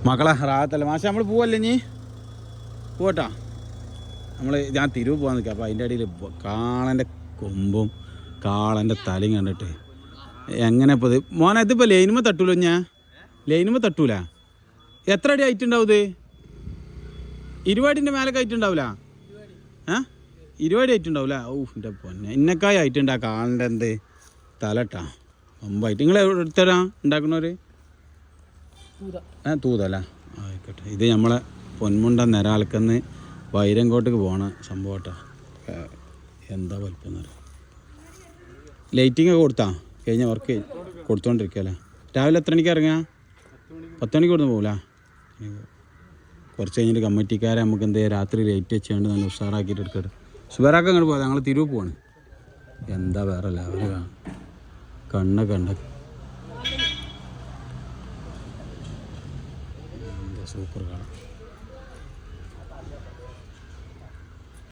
മക്കളെ റാത്തല്ല മാഷ നമ്മൾ പോവല്ലേ നീ പോട്ടാ. ഞാൻ തിരുവ് പോകാൻ നിൽക്കുക. അപ്പോൾ അതിൻ്റെ ഇടയിൽ കാളൻ്റെ കൊമ്പും കാളൻ്റെ തലയും കണ്ടിട്ട് എങ്ങനെ ഇപ്പോൾ ഇത് മോനെ ഇതിപ്പോൾ ലൈനുമ തട്ടൂലോ? ലൈനുമ തട്ടൂല. എത്ര അടി ആയിട്ടുണ്ടാവും ഇത്? 20 അടിൻ്റെ മേലൊക്കെ ആയിട്ടുണ്ടാവില്ല? 20 അടി ആയിട്ടുണ്ടാവില്ല? ഓ എൻ്റെ പൊന്നെ, ഇന്നക്കായി ആയിട്ടുണ്ട് ആ കാളൻ്റെ എന്ത് തലട്ടാ കൊമ്പായിട്ട്. നിങ്ങൾ എടുത്തരാ ഉണ്ടാക്കണവർ? തൂതല്ല, ആയിക്കോട്ടെ. ഇത് നമ്മളെ പൊന്മുണ്ട നിരാൽക്കെന്ന് വൈരങ്കോട്ടേക്ക് പോകണ സംഭവം കേട്ടോ. എന്താ വലിപ്പം എന്ന് പറയാം. ലൈറ്റിംഗ് ഒക്കെ കൊടുത്താ കഴിഞ്ഞ വർക്ക് കൊടുത്തോണ്ടിരിക്കുകയല്ലേ. രാവിലെ എത്ര മണിക്ക് ഇറങ്ങുക? 10 മണിക്ക് കൊടുത്ത് പോകില്ല. കുറച്ച് കഴിഞ്ഞിട്ട് കമ്മിറ്റിക്കാരെ നമുക്ക് എന്ത് ചെയ്യുക, രാത്രി ലൈറ്റ് വെച്ചുകൊണ്ട് നല്ല ഉഷാറാക്കിയിട്ട് എടുക്കട്ടെ. സുബേറാക്ക അങ്ങോട്ട് പോകാം, ഞങ്ങൾ തിരുവ് പോവാണ്. എന്താ വേറെ ലെവല് കണ്ണൊക്കെ എന്താ സൂപ്പർ കാണാം.